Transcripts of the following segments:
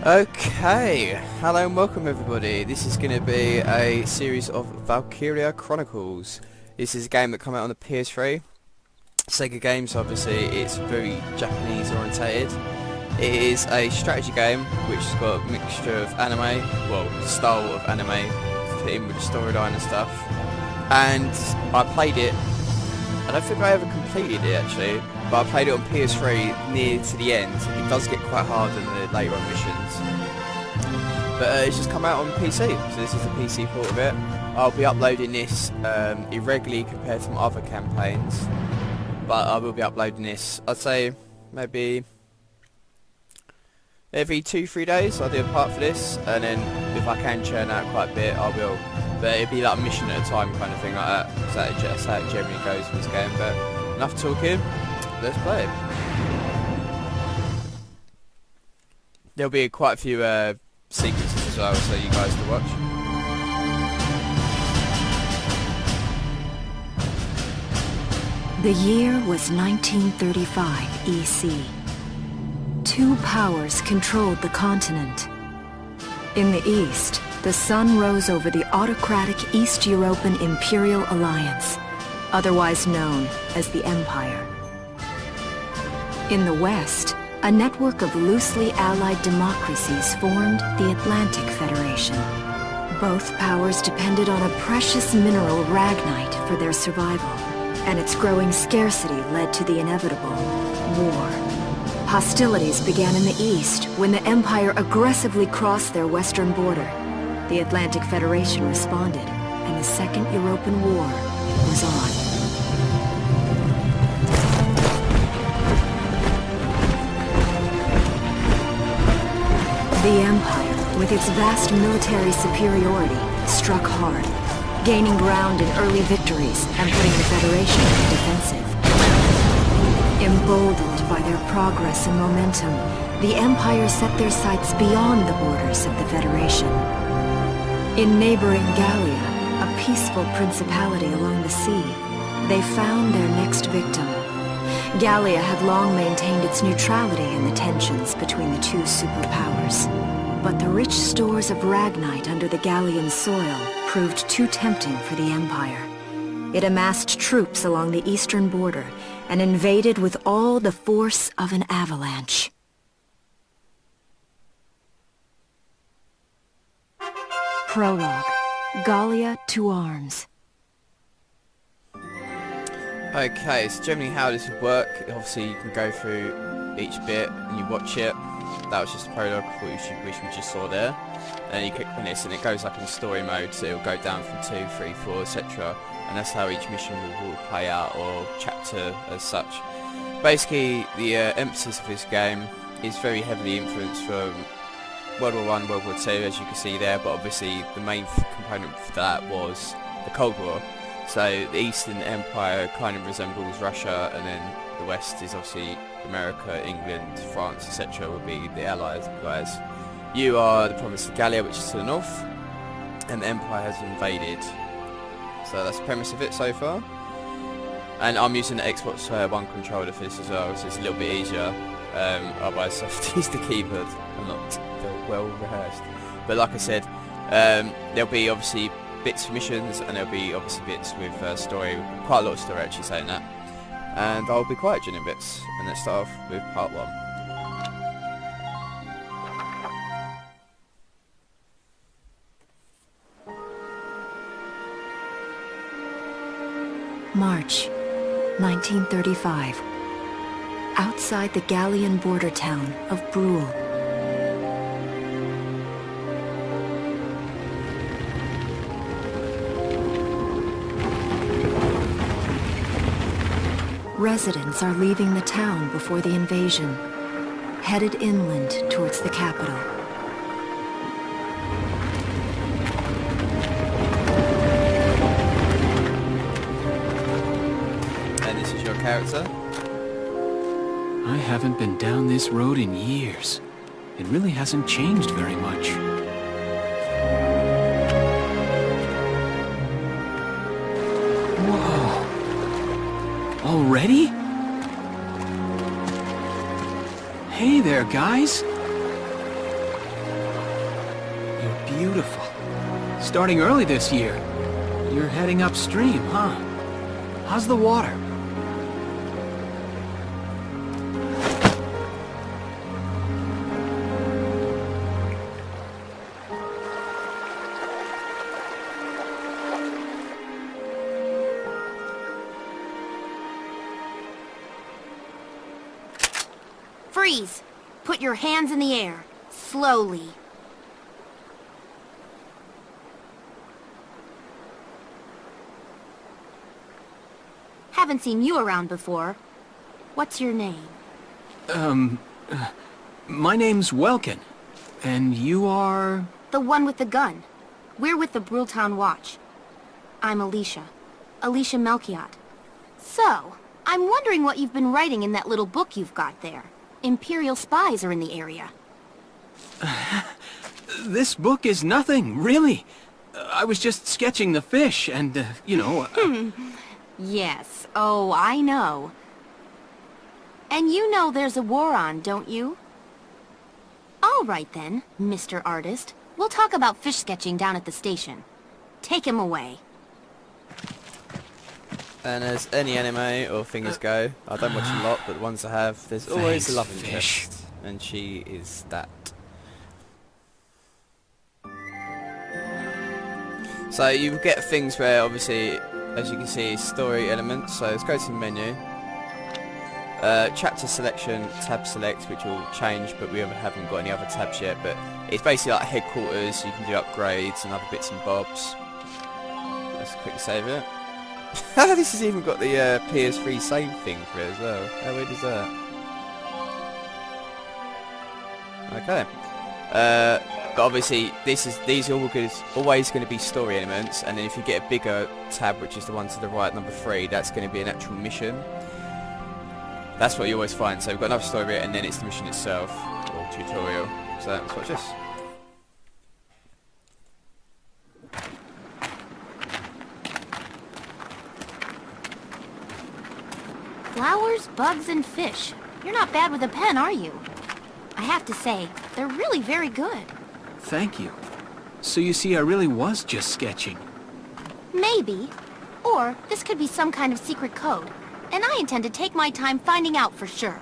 Okay, hello and welcome everybody. This is going to be a series of Valkyria Chronicles. This is a game that came out on the PS3. Sega games, obviously, it's very Japanese orientated. It is a strategy game which has got a mixture of anime, well, style of anime, fit in with the storyline and stuff. And I played it, I don't think I ever completed it actually, but I played it on PS3 near to the end. It does get quite hard in the later on missions. But it's just come out on PC, so this is the PC port of it. I'll be uploading this irregularly compared to my other campaigns. But I will be uploading this, I'd say, maybe every 2-3 days I'll do a part for this. And then if I can churn out quite a bit, I will. But it'll be like a mission at a time kind of thing like that. So that's how it generally goes with this game. But enough talking. Let's play it. There'll be quite a few sequences as well, so you guys to watch. The year was 1935 EC. Two powers controlled the continent. In the east, the sun rose over the autocratic East Europan Imperial Alliance, otherwise known as the Empire. In the west, a network of loosely allied democracies formed the Atlantic Federation. Both powers depended on a precious mineral, Ragnite, for their survival, and its growing scarcity led to the inevitable war. Hostilities began in the east when the Empire aggressively crossed their western border. The Atlantic Federation responded, and the Second Europan War was on. The Empire, with its vast military superiority, struck hard, gaining ground in early victories and putting the Federation on the defensive. Emboldened by their progress and momentum, the Empire set their sights beyond the borders of the Federation. In neighboring Gallia, a peaceful principality along the sea, they found their next victim. Gallia had long maintained its neutrality in the tensions between the two superpowers. But the rich stores of Ragnite under the Gallian soil proved too tempting for the Empire. It amassed troops along the eastern border and invaded with all the force of an avalanche. Prologue. Gallia to arms. Okay, so generally how this would work, obviously you can go through each bit and you watch it. That was just a prologue which we just saw there. And you click on this and it goes like in story mode, so it'll go down from 2, 3, 4, etc. And that's how each mission will play out, or chapter as such. Basically, the emphasis of this game is very heavily influenced from World War I, World War II, as you can see there, but obviously the main component for that was the Cold War. So the Eastern Empire kind of resembles Russia, and then the West is obviously America, England, France, etc. would be the Allied guys. You are the province of Gallia, which is to the north, and the Empire has invaded. So that's the premise of it so far. And I'm using the Xbox One controller for this as well, so it's a little bit easier. Otherwise I have to use the keyboard. I'm not well rehearsed. But like I said, there'll be obviously bits for missions, and there'll be obviously bits with story, quite a lot of story actually saying that. And I'll be quiet during bits, and let's start off with part 1. March, 1935. Outside the Gallian border town of Brule. Residents are leaving the town before the invasion, headed inland towards the capital. And this is your character? I haven't been down this road in years. It really hasn't changed very much. Whoa! Already? Hey there, guys! beautiful. Starting early this year. You're heading upstream, huh? How's the water? Freeze! Put your hands in the air. Slowly. Haven't seen you around before. What's your name? My name's Welkin. And you are... The one with the gun. We're with the Brultown Watch. I'm Alicia. Alicia Melchiot. So, I'm wondering what you've been writing in that little book you've got there. Imperial spies are in the area. This book is nothing, really. I was just sketching the fish and, you know... Yes. Oh, I know. And you know there's a war on, don't you? All right then, Mr. Artist. We'll talk about fish sketching down at the station. Take him away. And as any anime or things go, I don't watch a lot, but the ones I have, there's always a love interest, and she is that. So you get things where, obviously, as you can see, story elements. So let's go to the menu. Chapter selection, tab select, which will change, but we haven't got any other tabs yet. But it's basically like headquarters. You can do upgrades and other bits and bobs. Let's quickly save it. This has even got the PS3 save thing for it as well. How weird is that? Okay. But obviously, these are always going to be story elements, and then if you get a bigger tab, which is the one to the right, number 3, that's going to be an actual mission. That's what you always find. So we've got another story bit, and then it's the mission itself, or tutorial. So let's watch this. Flowers, bugs, and fish. You're not bad with a pen, are you? I have to say, they're really very good. Thank you. So you see, I really was just sketching. Maybe. Or this could be some kind of secret code. And I intend to take my time finding out for sure.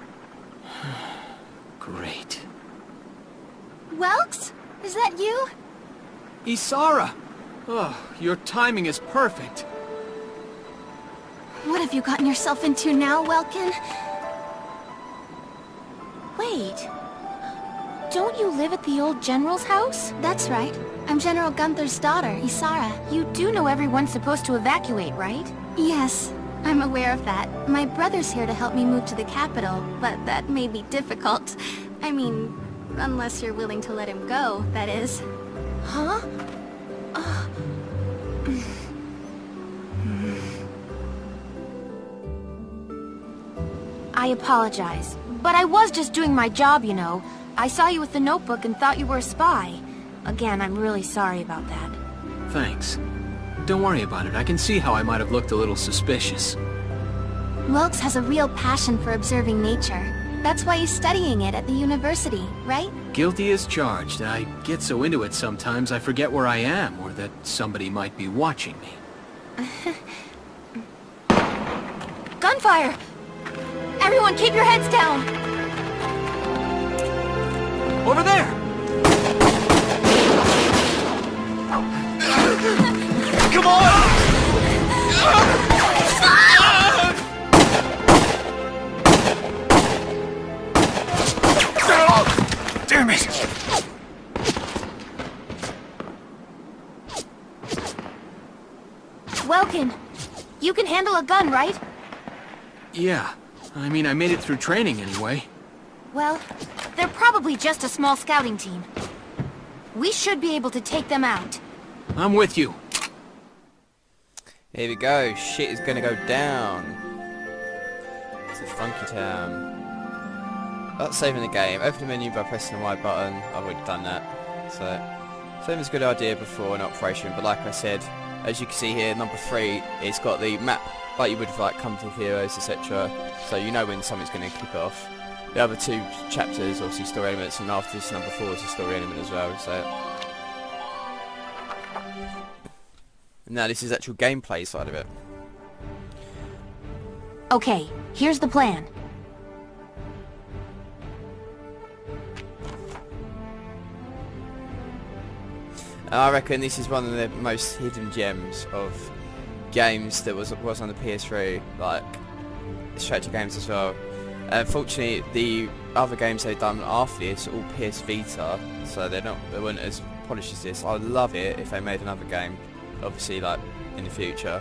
Great. Welks? Is that you? Isara! Oh, your timing is perfect. What have you gotten yourself into now, Welkin? Wait. Don't you live at the old General's house? That's right. I'm General Gunther's daughter, Isara. You do know everyone's supposed to evacuate, right? Yes, I'm aware of that. My brother's here to help me move to the capital, but that may be difficult. I mean, unless you're willing to let him go, that is. Huh? I apologize, but I was just doing my job, you know. I saw you with the notebook and thought you were a spy. Again, I'm really sorry about that. Thanks. Don't worry about it. I can see how I might have looked a little suspicious. Welks has a real passion for observing nature. That's why he's studying it at the university, right? Guilty as charged. I get so into it sometimes I forget where I am, or that somebody might be watching me. Gunfire! Everyone keep your heads down! Over there! Come on! Damn it! Welkin, you can handle a gun, right? Yeah. I mean, I made it through training anyway. Well, they're probably just a small scouting team. We should be able to take them out. I'm with you. Here we go. Shit is gonna go down. It's a funky town. About saving the game. Open the menu by pressing the Y button. I've already done that. So, same as a good idea before an operation, but like I said, as you can see here, number 3, it's got the map like you would for like Company of Heroes, etc. So you know when something's going to kick off. The other 2 chapters, obviously story elements, and after this number 4 is a story element as well. So Now this is actual gameplay side of it. Okay, here's the plan. I reckon this is one of the most hidden gems of games that was on the PS3, like strategy games as well. Unfortunately, the other games they've done after this are all PS Vita, so they weren't as polished as this. I'd love it if they made another game, obviously, like in the future.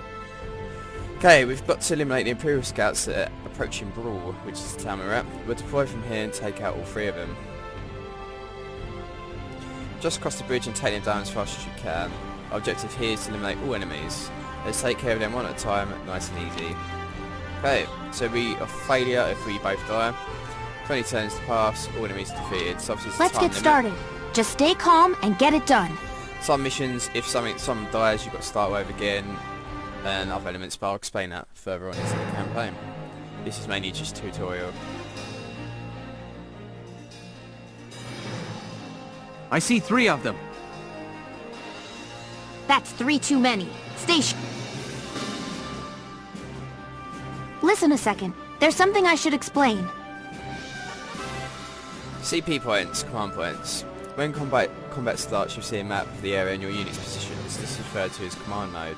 Okay, we've got to eliminate the Imperial Scouts that are approaching Brawl, which is the town we're at. We'll deploy from here and take out all 3 of them. Just cross the bridge and take them down as fast as you can. Our objective here is to eliminate all enemies. Let's take care of them one at a time, nice and easy. Okay, so we are failure if we both die. 20 turns to pass, all enemies defeated. So obviously Let's get started. Just stay calm and get it done. Some missions, if someone dies, you've got to start over again, and other elements, but I'll explain that further on into the campaign. This is mainly just tutorial. I see 3 of them. That's 3 too many. Listen a second. There's something I should explain. CP points, command points. When combat starts, you'll see a map of the area and your unit's positions. This is referred to as command mode.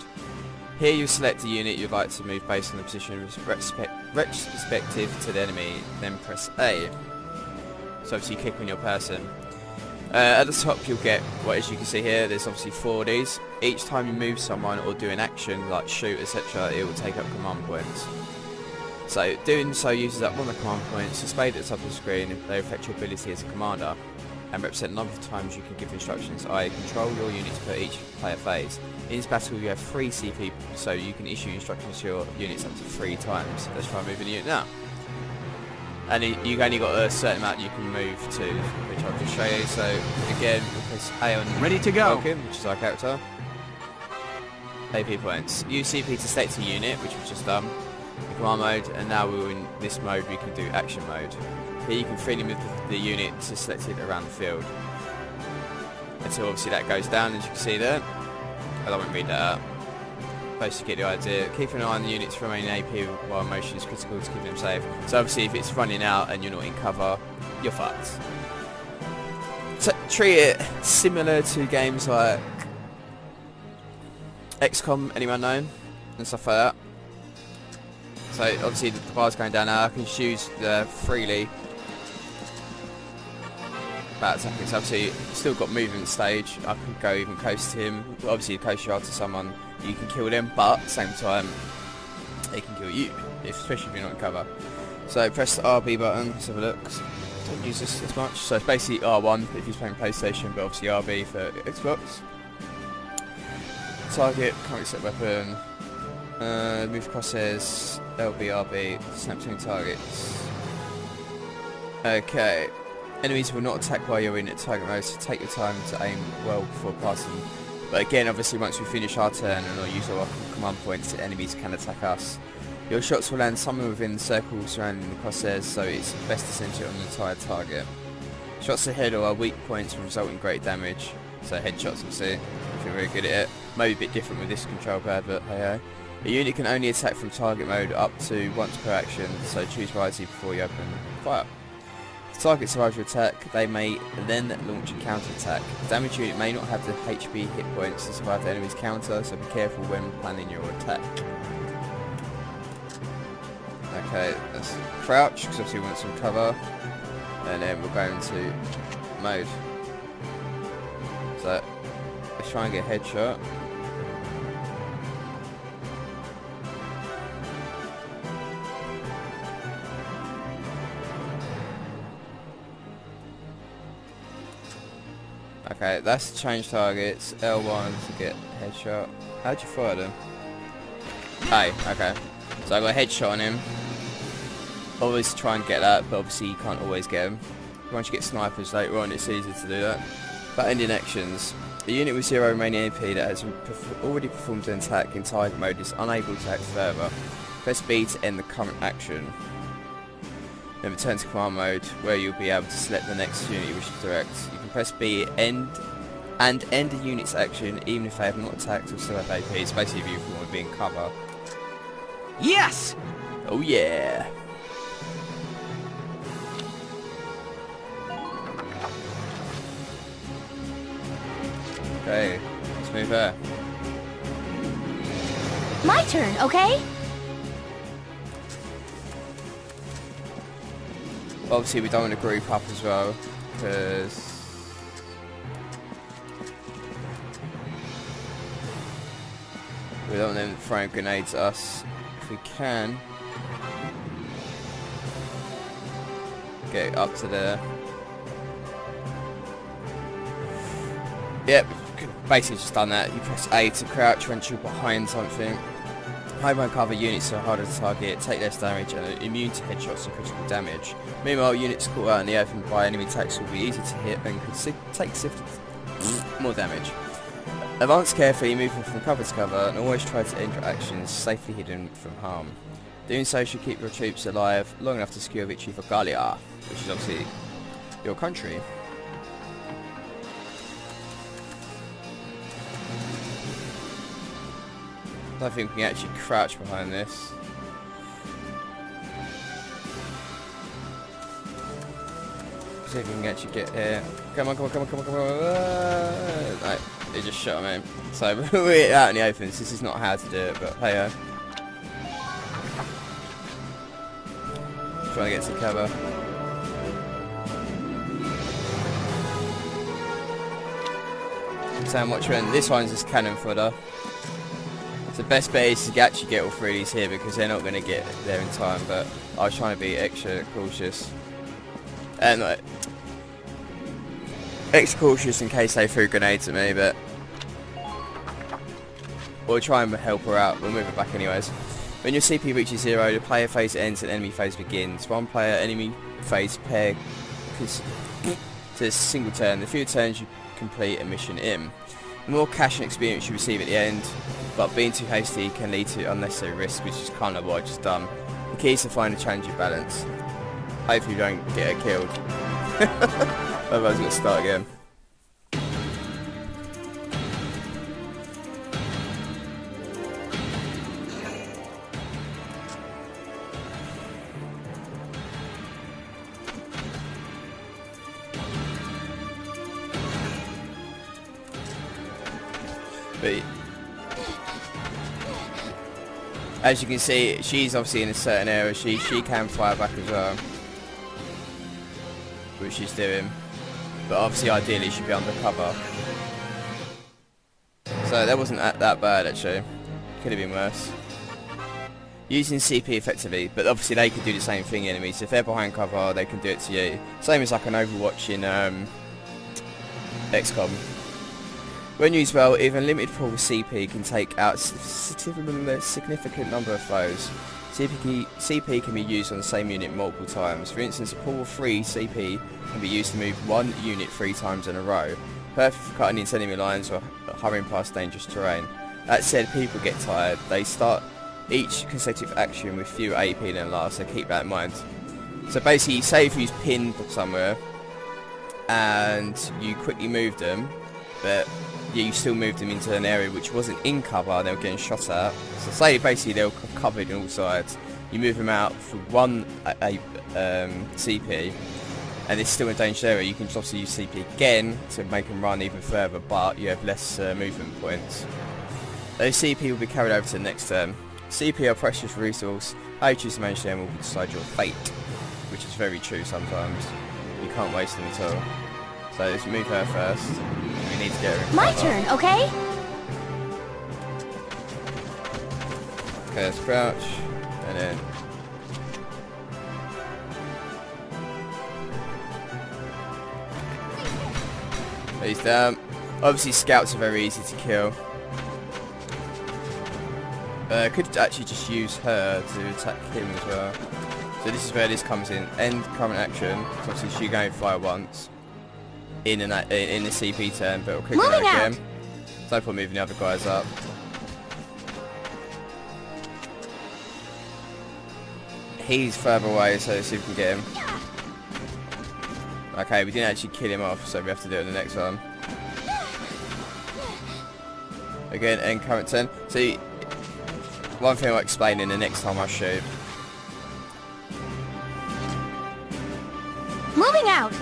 Here you select the unit you'd like to move based on the position respective to the enemy, then press A. So obviously you click on your person. At the top you'll get, as you can see here, there's obviously 4 of these. Each time you move someone or do an action like shoot, etc., it will take up command points. So doing so uses up one of the command points displayed at the top of the screen. They affect your ability as a commander and represent the number of times you can give instructions, i.e. control your units per each player phase. In this battle you have 3 CP, so you can issue instructions to your units up to 3 times. Let's try moving the unit now. And you've only got a certain amount you can move to, which I'll just show you. So again, we'll press A on Ready to go. Vulcan, which is our character. AP points. Use CP to select a unit, which we've just done. In command mode, and now we're in this mode, we can do action mode. Here you can freely move the unit to select it around the field. Until obviously that goes down, as you can see there. I won't read that out. Basically get the idea. Keep an eye on the units remaining AP while motion is critical to keep them safe. So obviously if it's running out and you're not in cover, you're fucked. So treat it similar to games like XCOM, anyone known? And stuff like that. So obviously the bar's going down now. I can choose freely about attacking. So obviously still got movement stage. I can go even close to him. Obviously the closer you are to someone, you can kill them, but at the same time they can kill you, especially if you're not in cover. So press the RB button. Let's have a look. Don't use this as much. So it's basically R1 if you're playing PlayStation, but obviously RB for Xbox. Target, currently set weapon. Move crosshairs, LB, RB, snap between targets. Okay. Enemies will not attack while you're in target mode, so take your time to aim well before passing. But again, obviously once we finish our turn and or use our command points, the enemies can attack us. Your shots will land somewhere within the circle surrounding the crosshairs, so it's best to center it on the entire target. Shots ahead or weak points will result in great damage, so headshots obviously, if you're very good at it. Maybe a bit different with this control pad, but hey ho. A unit can only attack from target mode up to once per action, so choose wisely before you open fire. If the target survives your attack, they may then launch a counter attack. The damaged unit may not have the HP hit points to survive the enemy's counter, so be careful when planning your attack. Okay, let's crouch, because obviously we want some cover, and then we'll go into mode. So, let's try and get a headshot. Okay, that's change targets, L1 to get headshot. How'd you fire them? A, okay. So I got a headshot on him. Always try and get that, but obviously you can't always get them. Once you get snipers later on, it's easier to do that. But ending actions. A unit with 0 remaining AP that has already performed an attack in target mode is unable to act further. Press B to end the current action. Then return to command mode, where you'll be able to select the next unit you wish to direct. You can press B, end and end a unit's action even if they have not attacked or still have AP. It's basically if you want to be in cover. Yes! Oh yeah! Okay, let's move there. My turn, okay? Obviously we don't want to group up as well, because we don't want them throwing grenades at us. If we can get up to there. Yep, basically just done that. You press A to crouch once you're behind something. High bone cover units are harder to target, take less damage, and are immune to headshots and critical damage. Meanwhile, units caught out in the open by enemy attacks will be easy to hit and could take more damage. Advance carefully, moving from cover to cover, and always try to end your actions safely hidden from harm. Doing so should keep your troops alive long enough to secure victory for Gallia, which is obviously your country. I don't think we can actually crouch behind this. See if we can actually get here. Come on, come on, come on, come on, come on. Right, it just shot me. So we're out in the open. This is not how to do it, but hey ho. Trying to get to cover. Sam, what trend? This one's just cannon fodder. The best bet is to actually get all three of these here because they're not going to get there in time, but I was trying to be extra cautious. And extra cautious in case they threw grenades at me, but we'll try and help her out. We'll move her back anyways. When your CP reaches 0, the player phase ends and enemy phase begins. One player enemy phase pair to a single turn. The fewer turns you complete a mission in. The more cash and experience you receive at the end, but being too hasty can lead to unnecessary risk, which is kind of what I just done. The key is to find a challenging balance. Hopefully you don't get her killed. Otherwise we'll start again. But as you can see, she's obviously in a certain area. She can fire back as well, which she's doing. But obviously, ideally, she'd be undercover. So that wasn't that bad actually. Could have been worse. Using CP effectively, but obviously they could do the same thing. Enemies, if they're behind cover, they can do it to you. Same as like an Overwatch in XCOM. When used well, even limited pool of CP can take out a significant number of foes. CP can be used on the same unit multiple times. For instance, a pool of 3 CP can be used to move one unit 3 times in a row. Perfect for cutting into enemy lines or hurrying past dangerous terrain. That said, people get tired. They start each consecutive action with fewer AP than last, so keep that in mind. So basically, say if you're pinned somewhere and you quickly move them, but you still moved them into an area which wasn't in cover, they were getting shot at. So say basically they were covered on all sides. You move them out for one CP, and it's still a dangerous area. You can just obviously use CP again to make them run even further, but you have less movement points. Those CP will be carried over to the next turn. CP are precious resource. How you choose to manage them will decide your fate, which is very true sometimes. You can't waste them at all. So let's move her first. We need to get her in My cover. turn, okay? Okay, let's crouch, and then he's down. Obviously scouts are very easy to kill. Could actually just use her to attack him as well. So this is where this comes in. End current action. So obviously she's going to fire once in the CP turn, but we'll click on her again. So no point moving the other guys up. He's further away, so let's see if we can get him. Okay, we didn't actually kill him off, so we have to do it in the next one. Again, end current turn. See, one thing I'll explain in the next time I shoot. Moving out!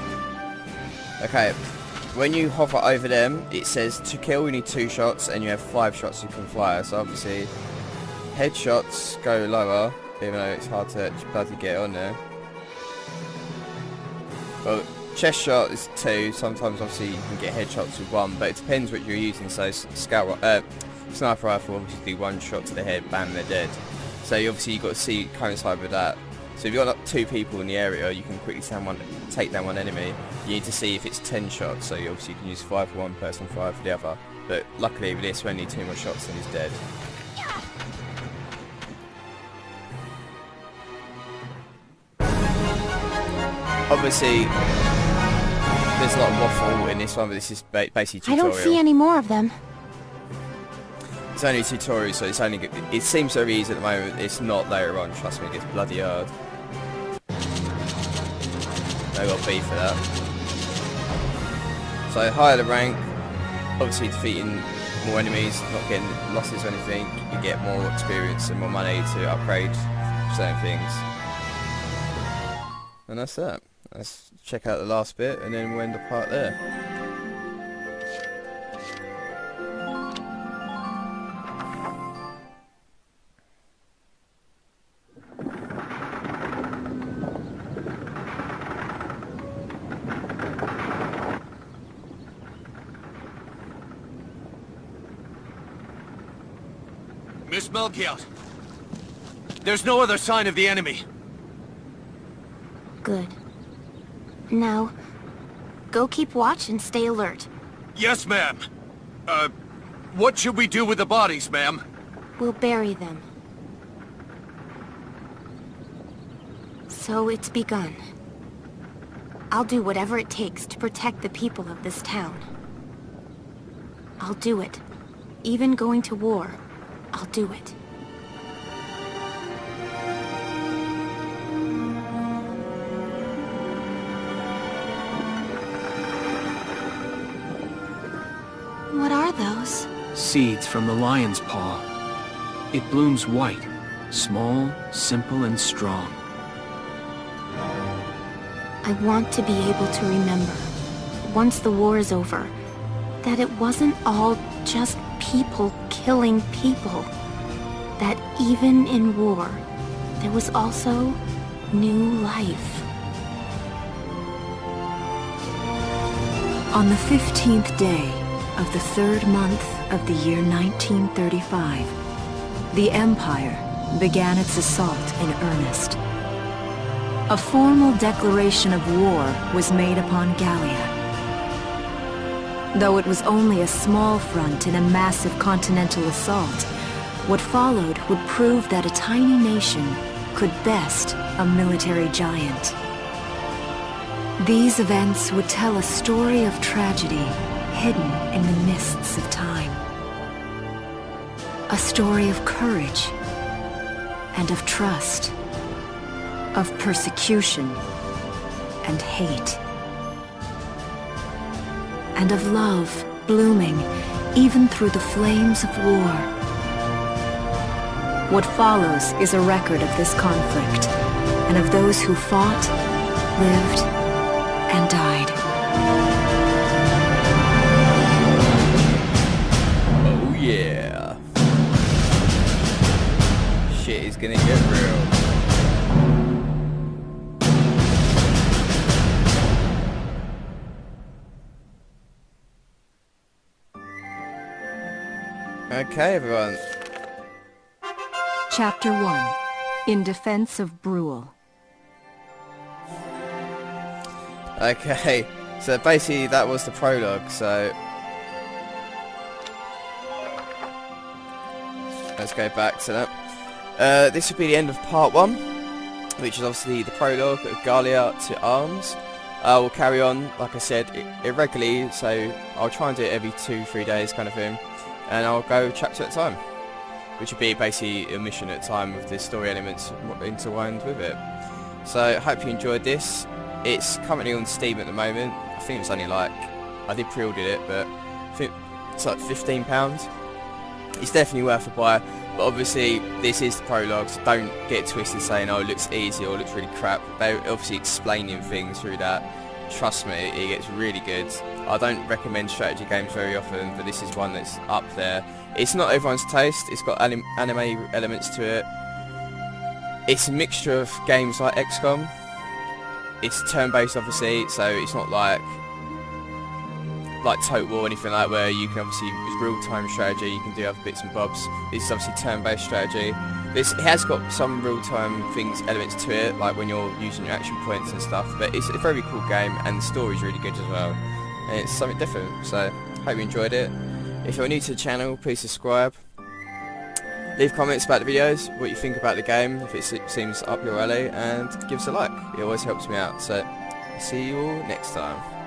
Okay, when you hover over them, it says to kill you need 2 shots and you have 5 shots you can fire. So obviously, headshots go lower, even though it's hard to bloody get on there. Well, chest shot is 2, sometimes obviously you can get headshots with 1, but it depends what you're using. So sniper rifle obviously do 1 shot to the head, bam, they're dead. So obviously you've got to see coincide with that. So if you've got like 2 people in the area, you can quickly take down one enemy. You need to see if it's 10 shots, so you obviously can use 5 for one person, 5 for the other. But luckily with this, we only need 2 more shots and he's dead. Obviously, there's a lot of waffle in this one, but this is basically tutorial. I don't see any more of them. It's only a tutorial, so it's only. It seems so easy at the moment. It's not later on. Trust me, it gets bloody hard. I got B for that. So higher the rank, obviously defeating more enemies, not getting losses or anything, you get more experience and more money to upgrade certain things. And that's that. Let's check out the last bit and then we'll end the part there. Miss Melchiot, there's no other sign of the enemy. Good. Now, go keep watch and stay alert. Yes, ma'am. What should we do with the bodies, ma'am? We'll bury them. So it's begun. I'll do whatever it takes to protect the people of this town. I'll do it. Even going to war, I'll do it. What are those? Seeds from the lion's paw. It blooms white, small, simple, and strong. I want to be able to remember, once the war is over, that it wasn't all just people killing people. That even in war, there was also new life. On the 15th day of the 3rd month of the year 1935, the Empire began its assault in earnest. A formal declaration of war was made upon Gallia. Though it was only a small front in a massive continental assault, what followed would prove that a tiny nation could best a military giant. These events would tell a story of tragedy hidden in the mists of time. A story of courage and of trust, of persecution and hate, and of love blooming even through the flames of war. What follows is a record of this conflict and of those who fought, lived, and died. Oh yeah. Shit is gonna get real. Okay, everyone. Chapter 1. In Defense of Brule. Okay, so basically that was the prologue, so let's go back to that. This would be the end of part 1, which is obviously the prologue of Gallia to arms. We'll carry on, like I said, irregularly, so I'll try and do it every 2-3 days kind of thing, and I'll go chapter at a time, which would be basically a mission at a time with the story elements intertwined with it. So I hope you enjoyed this. It's currently on Steam at the moment. I think it's only like, I did pre-order it, but I think it's like £15. it's definitely worth a buy. But obviously this is the prologue, so don't get twisted saying, oh, it looks easy or it looks really crap. They're obviously explaining things through that. Trust me, it gets really good. I don't recommend strategy games very often, but this is one that's up there. It's not everyone's taste, it's got anime elements to it. It's a mixture of games like XCOM. It's turn-based obviously, so it's not like Total War or anything like that, where you can obviously, with real-time strategy, you can do other bits and bobs. This is obviously turn-based strategy. It has got some real-time elements to it, like when you're using your action points and stuff, but it's a very cool game, and the story's really good as well. And it's something different, so hope you enjoyed it. If you're new to the channel, please subscribe. Leave comments about the videos, what you think about the game, if it seems up your alley, and give us a like. It always helps me out, so see you all next time.